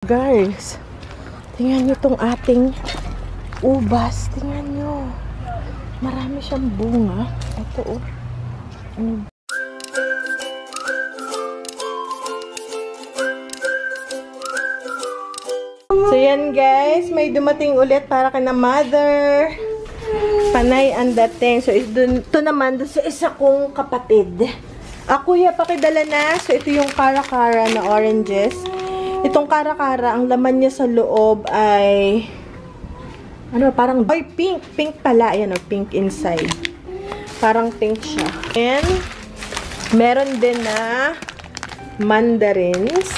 Guys, tingnan nyo itong ating ubas. Tingnan nyo. Marami siyang bunga. Ito oh. So yan guys, may dumating ulit para kay na mother. Panay ang dating. So ito naman sa isa kong kapatid. Kuya, pakidala na. So ito yung kara-kara na oranges. Itong kara-kara, ang laman niya sa loob ay ano, parang pink. Pink pala. Ayan o, pink inside. Parang pink siya. And meron din na mandarins.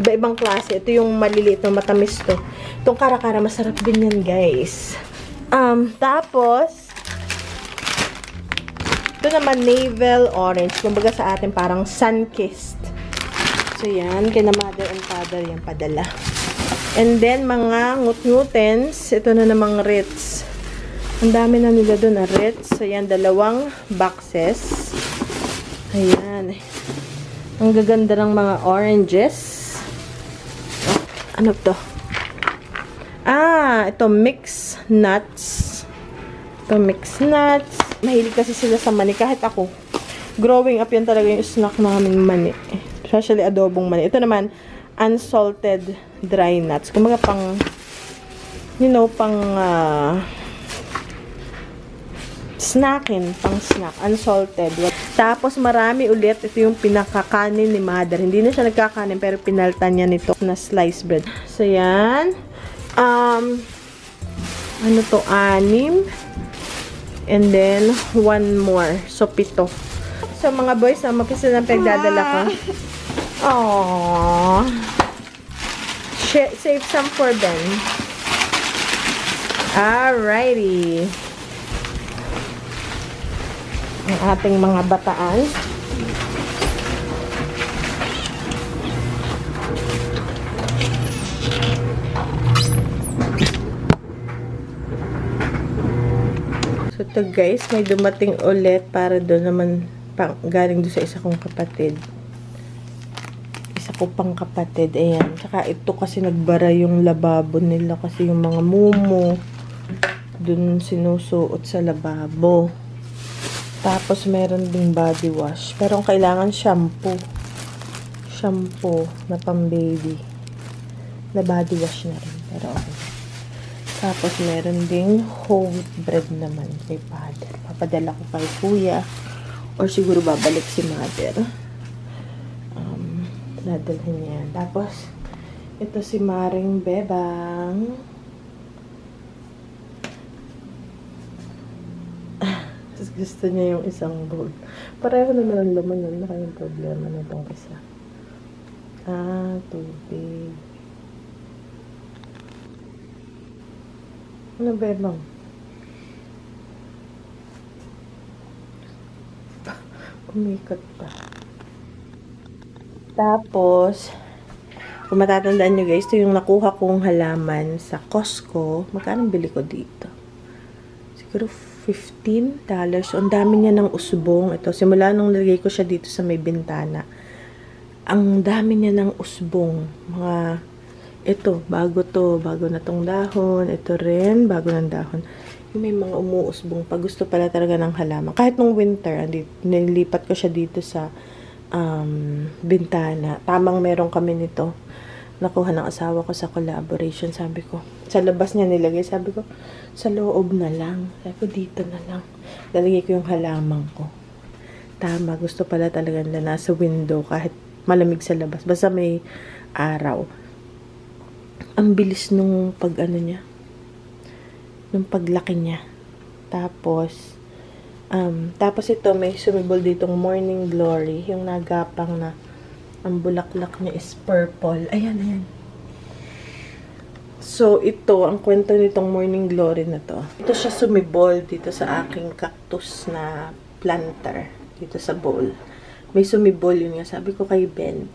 Iba-ibang klase. Ito yung maliliit na matamis to. Itong kara-kara, masarap din yan, guys. Tapos ito naman navel orange. Kumbaga sa atin parang sun-kissed. So, yan. Kina mother and father yan padala. And then, mga ngut-ngutens. Ito na namang Ritz. Ang dami na nila doon na Ritz. So, yan. 2 boxes. Ayan. Ang gaganda ng mga oranges. Ano to? Ito mixed nuts. Ito mixed nuts. Mahilig kasi sila sa mani. Kahit ako. Growing up yan talaga yung snack namin mani. Especially adobong mani. Ito naman, unsalted dry nuts. Kumaga pang, you know, pang snackin. Pang snack. Unsalted. Tapos marami ulit. Ito yung pinakakanin ni mother. Hindi na siya nagkakanin pero pinaltan niya nito na sliced bread. So, yan. Ano to? 6. And then, 1 more. So, 7. So, mga boys, makisa ng pagdadala ko. Aww. Save some for Ben. Alrighty. Ang ating mga bataan. So, ito guys, may dumating ulit para doon naman galing doon sa isa kong kapatid. Isa ko pang kapatid. Ayan. Tsaka ito kasi nagbara yung lababo nila kasi yung mga mumo doon sinusuot sa lababo. Tapos meron ding body wash. Pero ang kailangan shampoo. Shampoo na pang baby. Na body wash na rin. Pero okay. Tapos meron ding whole wheat bread naman kay father. Papadala ko kay kuya. Or siguro babalik si mother. Nadalhin niya. Tapos, ito si Maring Bebang. Gusto niya yung isang bowl. Pareho naman ang laman yun. Naka yung problema na itong isa. Tubig. Ano, Bebang? Umikot pa. Tapos, kung matatandaan nyo guys, ito yung nakuha kong halaman sa Costco. Magkano bili ko dito? Siguro $15. So, ang dami niya ng usbong. Ito, simula nung nilagay ko siya dito sa may bintana. Ang dami niya ng usbong. Ito, bago to. Bago na tong dahon. Ito rin, bago ng dahon. Yung may mga umuusbong. Pag gusto pala talaga ng halaman. Kahit nung winter, nilipat ko siya dito sa bintana. Tamang meron kami nito. Nakuha ng asawa ko sa collaboration. Sabi ko, sa labas niya nilagay. Sabi ko, sa loob na lang. Sabi ko, dito na lang. Lalagay ko yung halaman ko. Tama, gusto pala talaga na nasa window kahit malamig sa labas. Basta may araw. Ang bilis nung niya. Nung paglaki niya. Tapos ito, may sumibol ditong Morning Glory. Yung nagapang na ang bulaklak niya is purple. Ayan, ayan. So, ito, ang kwento nitong Morning Glory na to. Ito siya sumibol dito sa aking cactus na planter. Dito sa bowl. May sumibol yun nga. Sabi ko kay Ben,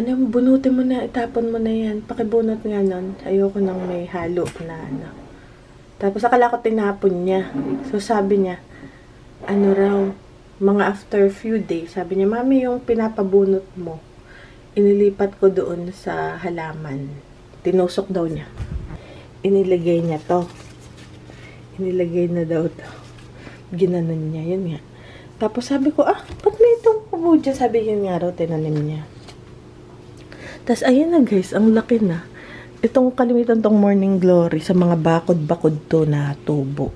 bunutin mo na, itapon mo na yan. Pakibunot nga nun. Ayoko nang may halo na Tapos, akala ko tinapon niya. So, sabi niya, raw, mga after few days, sabi niya, Mami, yung pinapabunot mo, Inilipat ko doon sa halaman. Tinusok daw niya. Inilagay niya to. Inilagay na daw to. Ginanon niya. Yun nga. Tapos sabi ko, ba't may itong kubo dyan? Sabi yun nga raw, tinanim niya. Tapos ayun na guys, ang laki na. Itong kalimitan tong Morning Glory sa mga bakod-bakod to na tubo.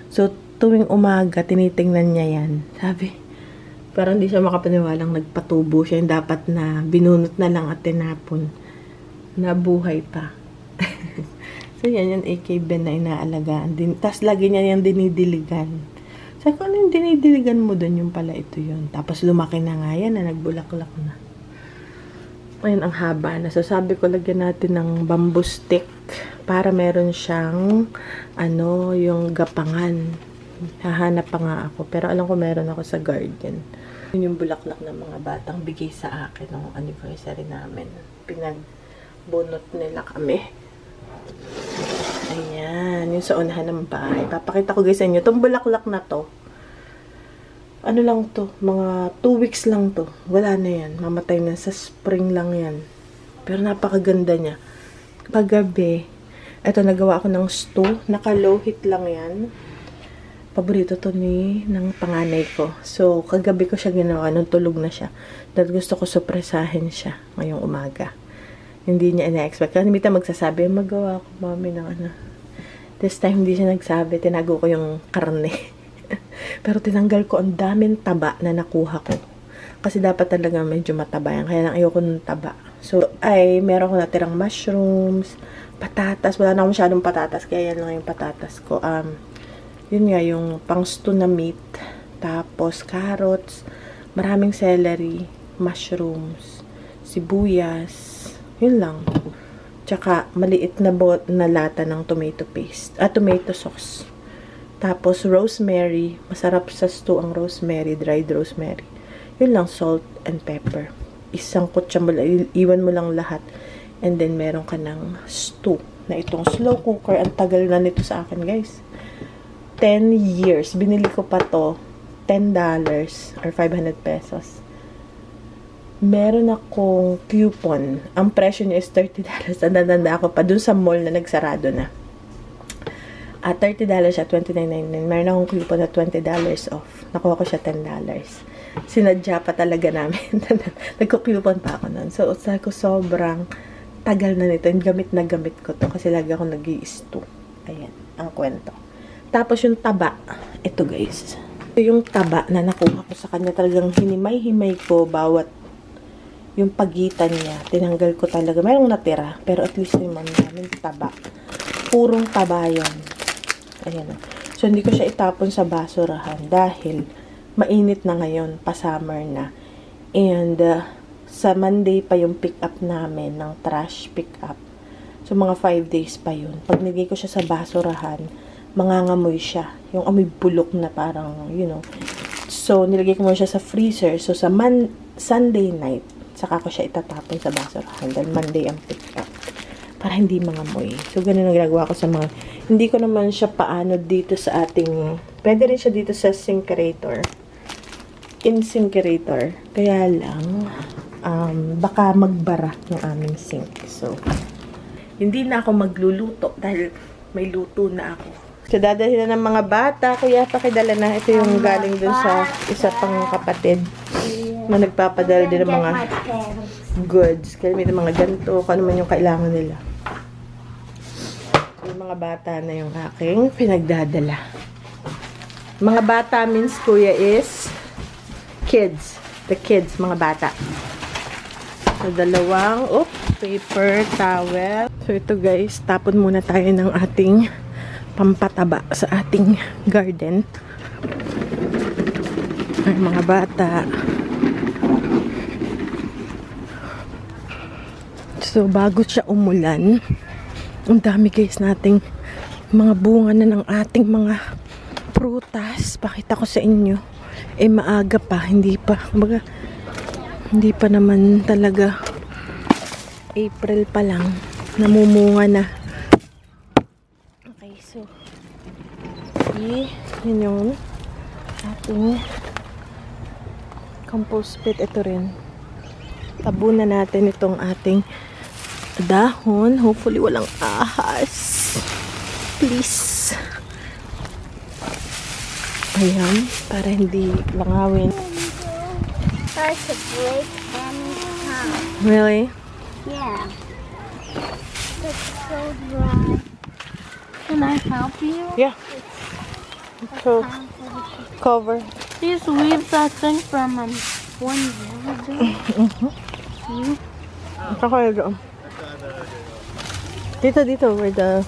So, tuwing umaga, tinitingnan niya yan. Sabi, parang hindi siya makapaniwalang nagpatubo siya. Yung dapat na binunot na lang at tinapon. Nabuhay pa. So, yan yung AK Ben na inaalagaan. Tapos, lagi niya yung dinidiligan. Sabi ko, ano yung dinidiligan mo doon? Yung pala ito yun. Tapos, lumaki na nga yan na nagbulaklak na. Ayun, ang haba na. So, sabi ko, lagyan natin ng bamboo stick para meron siyang, yung gapangan. Hahanap pa nga ako. Pero alam ko meron ako sa garden. Yun yung bulaklak ng mga batang bigay sa akin ng anniversary namin. Pinagbunot nila kami. Ayan. Yung sa unahan ng bahay. Papakita ko guys sa inyo. Itong bulaklak na to. Ano lang to, mga 2 weeks lang to. Wala na yan. Mamatay na sa spring lang yan. Pero napakaganda niya. Paggabi, eto nagawa ako ng stew. Naka-low heat lang yan. Paborito to ng panganay ko. So, kagabi ko siya ginawa nung tulog na siya. Dahil gusto ko supresahin siya ngayong umaga. Hindi niya ina-expect. Kasi minsan magsasabi, magawa ko, mami, ng ano. This time, hindi siya nagsabi. Tinago ko yung karne. Pero tinanggal ko ang daming taba na nakuha ko. Kasi dapat talaga medyo mataba yan. Kaya lang ayoko ng taba. So, meron ko natirang mushrooms, patatas. Wala na akong masyadong patatas. Kaya yan lang yung patatas ko. Yun nga, yung pang stew na meat. Tapos, carrots, maraming celery, mushrooms, sibuyas. Yun lang. Tsaka, maliit na lata ng tomato paste. Tomato sauce. Tapos, rosemary. Masarap sa stew ang rosemary, dried rosemary. Yun lang, salt and pepper. Isang kutsa mo lang, iwan mo lang lahat. And then, meron ka ng stew na itong slow cooker. Ang tagal na nito sa akin, guys. 10 years. Binili ko pa to $10 or 500 pesos. Meron akong coupon. Ang presyo niya is $30. Nandanda ako pa dun sa mall na nagsarado na. At $30 siya, $29.99. Meron akong coupon na $20 off. Nakuha ko siya $10. Sinadya pa talaga namin. Nagko-coupon pa ako nun. So, sabi ko, sobrang tagal na nito. Yung gamit na gamit ko to. Kasi lagi ako nag-i-stew. Ayan, ang kwento. Tapos yung taba. Ito guys. Ito yung taba na nakuha ko sa kanya. Talagang hinimay-himay ko bawat yung pagitan niya. Tinanggal ko talaga. Mayroong natira. Pero at least yung namin taba. Purong taba yun. Ayan. So, hindi ko siya itapon sa basurahan dahil mainit na ngayon, pa-summer na. And, sa Monday pa yung pick-up namin ng trash pick-up. So, mga 5 days pa yun. Pag nilagay ko siya sa basurahan, mangangamoy siya. Yung amoy bulok na parang, So, nilagay ko muna siya sa freezer. So, sa Sunday night, saka ko siya itatapon sa basurahan. Dahil Monday ang pick-up. Para hindi mangamoy. So, ganun ang ginagawa ko sa mga... Hindi ko naman siya paano dito sa ating... Pwede rin siya dito sa incinerator. Kaya lang, baka magbara yung aming sink. So, hindi na ako magluluto dahil may luto na ako. So, dadalhin na ng mga bata. Kuya, pakidala na. Ito yung galing dun sa isa pang kapatid na nagpapadala din ng mga goods. Kaya may mga ganito, kung ano man yung kailangan nila. Yung mga bata na yung aking pinagdadala. Mga bata means, kuya, is kids. The kids, mga bata. So, dalawang, paper, towel. So, ito guys, tapon muna tayo ng ating pampataba sa ating garden. Ay, mga bata. So, bago siya umulan, ang dami guys nating mga bunga na ng ating mga prutas. Pakita ko sa inyo. Maaga pa. Hindi pa naman talaga April pa lang. Namumunga na. Okay, so yun yung ating compost pit. Ito rin. Tabunan natin itong ating dahon. Hopefully walang ahas. Please. Ayan, para hindi langawin. Starts to break anytime. Really? Yeah. It's so dry. Can I help you? Yeah. So, cover. These leaves, I think, from 1 year ago. Kakaya doon. Dito, where the...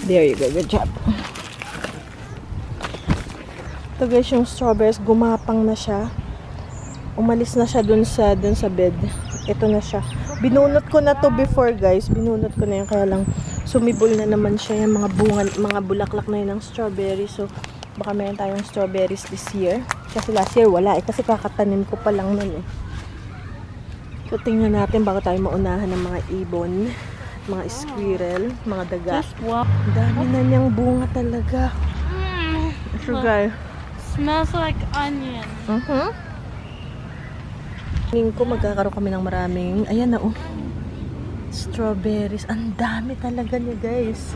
There you go, good job. Ito guys, yung strawberries, gumapang na siya. Umalis na siya dun sa bed. Ito na siya. Binunot ko na to before guys. Binunot ko na yun, kaya lang sumibol na naman siya yung mga bunga, mga bulaklak na yun ng strawberry. So, baka meron tayong strawberries this year. Kasi last year wala eh. Kasi kakatanim ko pa lang nun eh. So, tingnan natin bago tayo maunahan ng mga ibon, mga squirrel, mga daga. Dami na niyang bunga talaga. Sugar. Smells like onion. Tingin ko magkakaroon kami ng maraming, ayan na oh, strawberries. Ang dami talaga niya guys.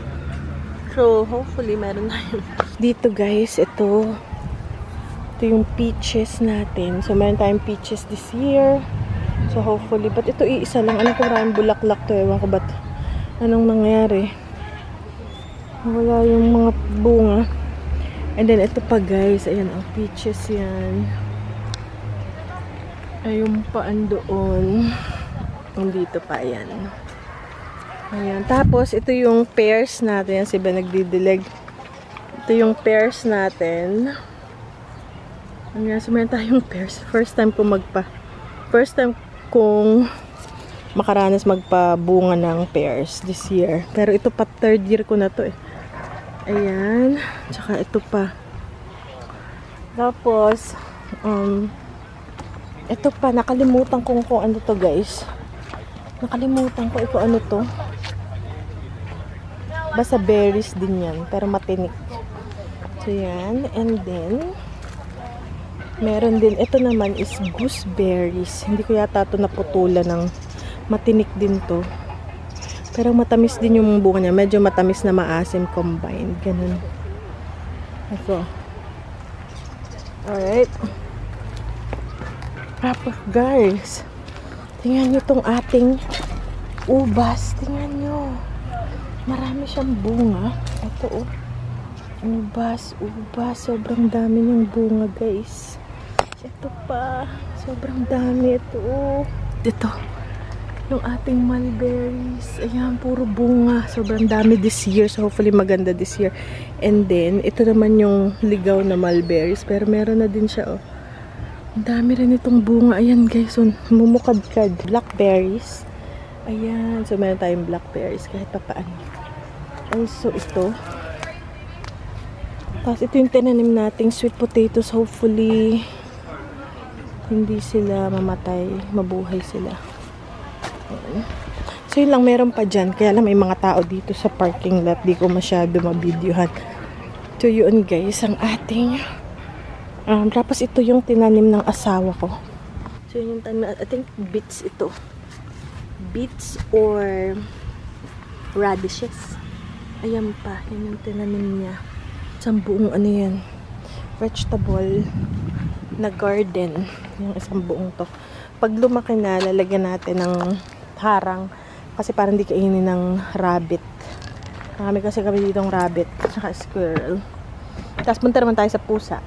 So, hopefully meron na yun. Dito guys, ito yung peaches natin. So, meron tayong peaches this year. So, hopefully, but ito iisa lang. Alam ko maraming bulaklak to. Ewan ko ba't anong nangyari. Wala yung mga bunga. And then, ito pa guys. Ayan, ang peaches yan. Ayun pa andoon. Dito pa, ayan. Ayan. Tapos, ito yung pears natin. Si Ben nagdidilig. Ito yung pears natin. Ayan, so meron tayong pears. First time kong makaranas magpabunga ng pears this year. Pero ito pa, 3rd year ko na to eh. Ayan. Tsaka ito pa. Tapos, ito pa, nakalimutan ko kung ano to guys. Nakalimutan ko kung ano to. Basta berries din yan, pero matinik. So yan, and then meron din, ito naman is gooseberries. Hindi ko yata ito naputulan ng matinik din to. Pero matamis din yung bunga niya. Medyo matamis na maasim combined. Ganun. Ito. Alright. Tapos guys, tingnan nyo tong ating ubas. Tingnan nyo. Marami siyang bunga. Ito oh. Ubas. Sobrang dami ng bunga guys. Ito pa. Sobrang dami. Ito oh. Ito. Yung ating mulberries. Ayan, puro bunga. Sobrang dami this year. So hopefully maganda this year. And then, ito naman yung ligaw na mulberries. Pero meron na din siya oh. Ang dami rin itong bunga. Ayan guys, so, mumukadkad. Blackberries. Ayan. So, meron tayong blackberries kahit pa paano. Also, ito. Tapos, ito yung tinanim nating sweet potatoes. Hopefully, hindi sila mamatay. Mabuhay sila. Ayan. So, yun lang. Meron pa dyan. Kaya lang may mga tao dito sa parking lot. Di ko masyado mabidyohan. So, yun guys, ang ating... tapos ito yung tinanim ng asawa ko. So yun yung tanim, I think beets ito. Beets or radishes. Ayan pa, yun yung tinanim niya. Isang buong ano yan, vegetable na garden. Yung isang buong to. Pag lumaki na, lalagyan natin ng harang. Kasi parang di kainin ng rabbit. Marami kasi kami ditong rabbit. Tsaka squirrel. Tapos punta naman tayo sa pusa.